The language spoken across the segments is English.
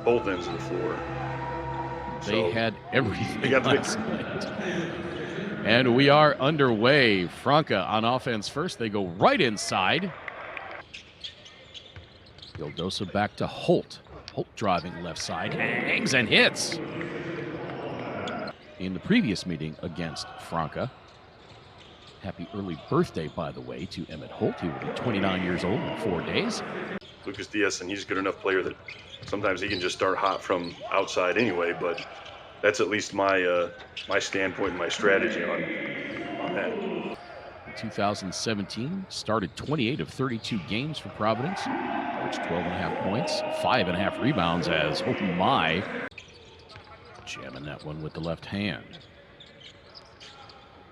both ends of the floor. They had everything they got last night. And we are underway. Franca on offense first. They go right inside. Vildosa back to Holt. Holt driving left side. Hangs and hits. In the previous meeting against Franca. Happy early birthday, by the way, to Emmett Holt. He will be 29 years old in 4 days. Lucas Diaz, and he's a good enough player that sometimes he can just start hot from outside anyway, but that's at least my my standpoint and my strategy on that. In 2017, started 28 of 32 games for Providence, averaged 12.5 points, 5.5 rebounds as, oh my, jamming that one with the left hand.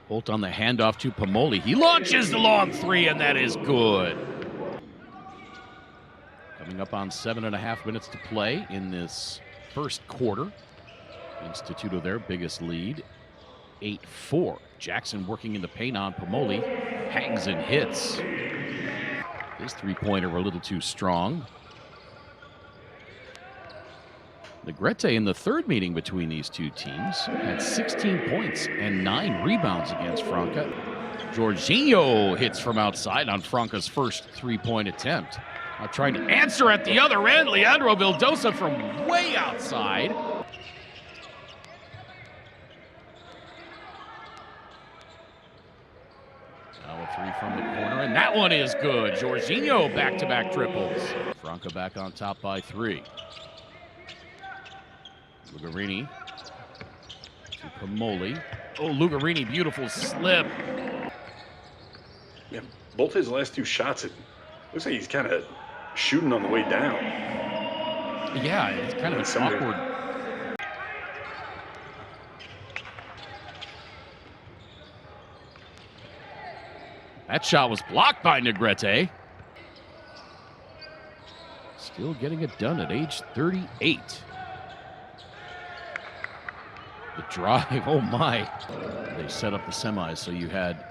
Holt on the handoff to Pomoli. He launches the long three, and that is good. Coming up on 7.5 minutes to play in this first quarter. Instituto their biggest lead, 8-4. Jackson working in the paint on Pomoli. Hangs and hits. His three-pointer a little too strong. Negrete in the third meeting between these two teams had 16 points and 9 rebounds against Franca. Jorginho hits from outside on Franca's first three-point attempt. Now trying to answer at the other end, Leandro Vildosa from way outside. Now a three from the corner, and that one is good. Jorginho back-to-back triples. Franca back on top by 3. Lugarini to Pomoli. Oh, Lugarini, beautiful slip. Yeah, both his last 2 shots, it looks like he's kind of shooting on the way down. Yeah, it's kind of an awkward. That shot was blocked by Negrete. Still getting it done at age 38. The drive, oh my. They set up the semis, so you had,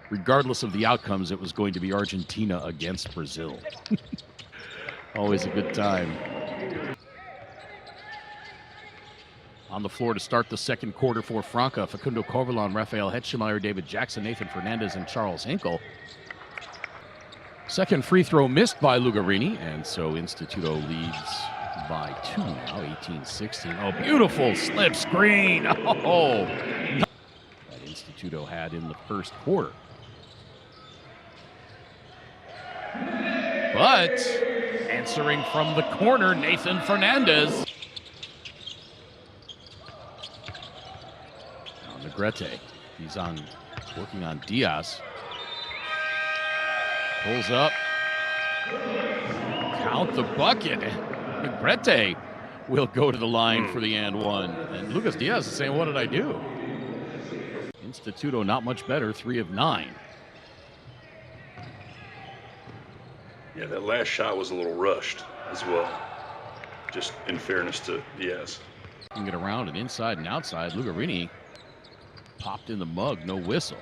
regardless of the outcomes, it was going to be Argentina against Brazil. Always a good time. On the floor to start the second quarter for Franca, Facundo Corvalon, Rafael Hetchemeyer, David Jackson, Nathan Fernandez, and Charles Hinkle. Second free throw missed by Lugarini, and so Instituto leads by 2 now, 18-16. Oh, beautiful slip screen. Oh, that Instituto had in the first quarter. But answering from the corner, Nathan Fernandez. Now Negrete, he's working on Diaz. Pulls up. Count the bucket. Negrete will go to the line for the and one. And Lucas Diaz is saying, what did I do? Instituto not much better, 3 of 9. Yeah, that last shot was a little rushed as well, just in fairness to Diaz. You can get around and inside and outside. Lugarini popped in the mug, no whistle.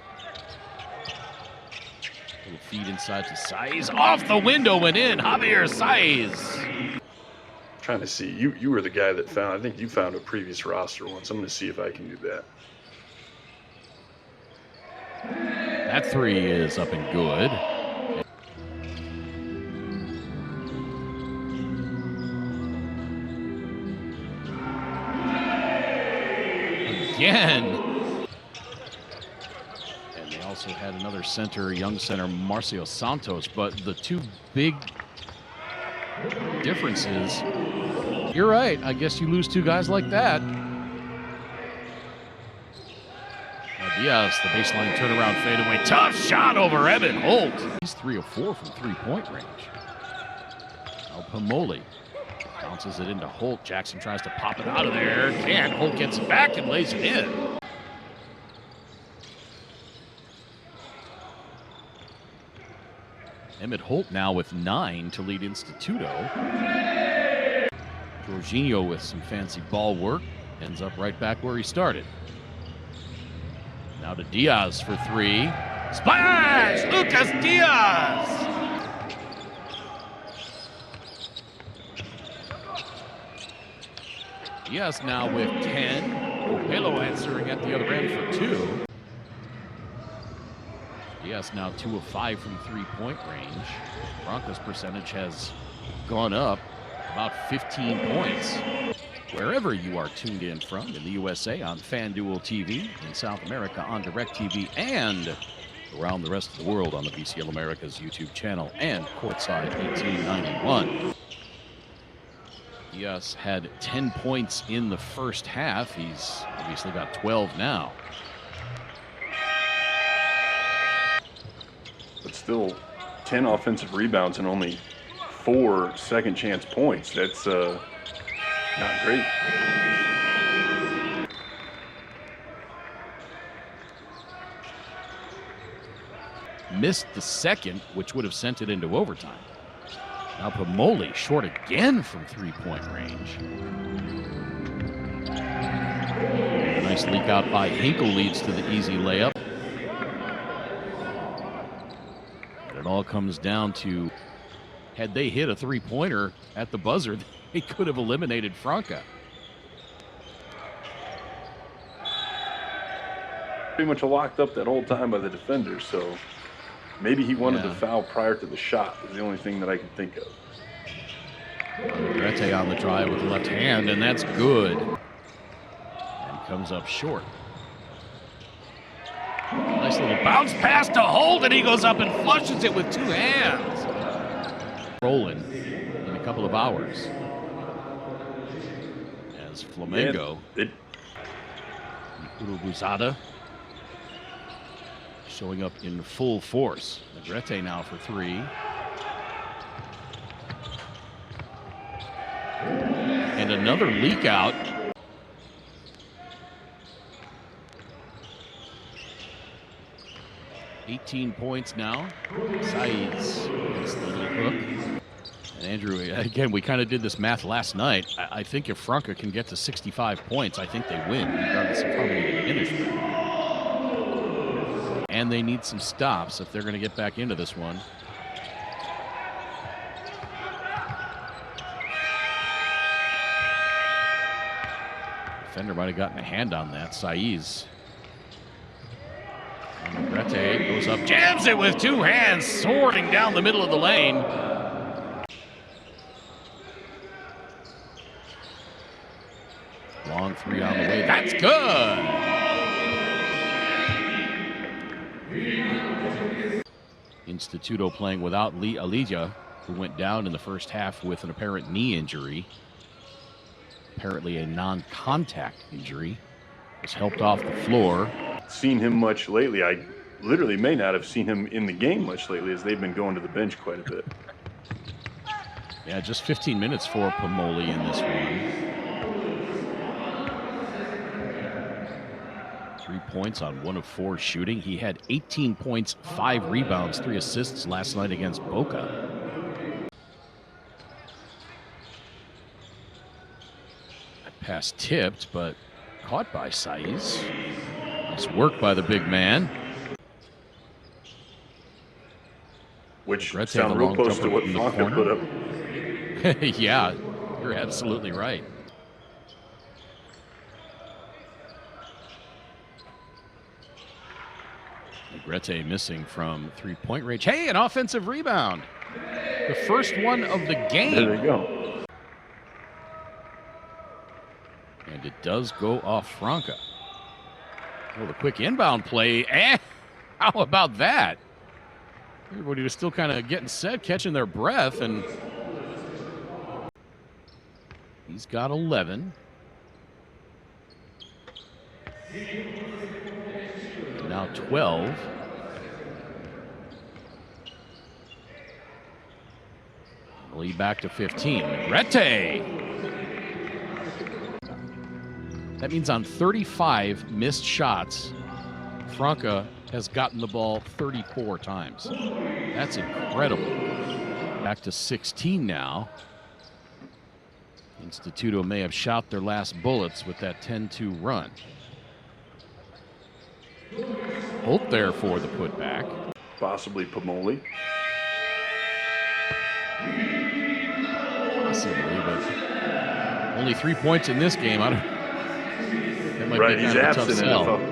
Little feed inside to Saiz. Off the window and in. Javier Saiz. Trying to see, you were the guy that found, I think you found a previous roster once. I'm going to see if I can do that. That 3 is up and good. Again. And they also had another center, young center, Marcio Santos, but the 2 big differences. You're right. I guess you lose 2 guys like that. Diaz, the baseline turnaround fadeaway. Tough shot over Evan Holt. He's 3 of 4 from three-point range. Now Pomoli bounces it into Holt. Jackson tries to pop it out of there. Can't. Holt gets it back and lays it in. Emmett Holt now with 9 to lead Instituto. Jorginho with some fancy ball work. Ends up right back where he started. Now to Diaz for 3. Splash! Lucas Diaz! Yes, now with 10. Halo answering at the other end for 2. Yes, now 2 of 5 from three-point range. Franca's percentage has gone up about 15 points. Wherever you are tuned in from, in the USA on FanDuel TV, in South America on DirecTV, and around the rest of the world on the BCL Americas YouTube channel and Courtside 1891. Yes, had 10 points in the first half. He's obviously got 12 now. But still, 10 offensive rebounds and only 4 second chance points. That's not great. Missed the second, which would have sent it into overtime. Now Pomoli short again from three-point range. Nice leak out by Hinkle leads to the easy layup. And it all comes down to, had they hit a three-pointer at the buzzer, they could have eliminated Franca. Pretty much locked up that whole time by the defender, so maybe he wanted the foul prior to the shot is the only thing that I can think of. Grete on the drive with the left hand, and that's good. And comes up short. Nice little bounce pass to Holt, and he goes up and flushes it with 2 hands. Rolling in a couple of hours. As Flamengo, Urubuzada, showing up in full force. Negrete now for 3. And another leak out. $18 points now. Saeed's nice little hook. And Andrew, again, we kind of did this math last night. I think if Franca can get to 65 points, I think they win, regardless of how many they finish with. And they need some stops if they're going to get back into this one. Defender might have gotten a hand on that. Saiz. Negrete goes up, jams it with 2 hands, soaring down the middle of the lane. Long 3 on the way. That's good. Instituto playing without Alija, who went down in the first half with an apparent knee injury. Apparently a non-contact injury. Was helped off the floor. Seen him much lately. I literally may not have seen him in the game much lately, as they've been going to the bench quite a bit. Yeah, just 15 minutes for Pomoli in this one. 3 points on 1 of 4 shooting. He had 18 points, 5 rebounds, 3 assists last night against Boca. Pass tipped, but caught by Saiz. Nice work by the big man. Which sounds real close to what Franca put up. Yeah, you're absolutely right. Negrete missing from three-point range. Hey, an offensive rebound. The first one of the game. There you go. And it does go off Franca. Oh, the quick inbound play. How about that? Everybody was still kind of getting set, catching their breath, and he's got 11. And now 12. Lead back to 15. Negrete. That means on 35 missed shots, Franca has gotten the ball 34 times. That's incredible. Back to 16 now. Instituto may have shot their last bullets with that 10-2 run. Holt there for the putback. Possibly Pomoli. Possibly, but Only 3 points in this game. I don't. That might Right, be he's kind of a tough absent in sell. it.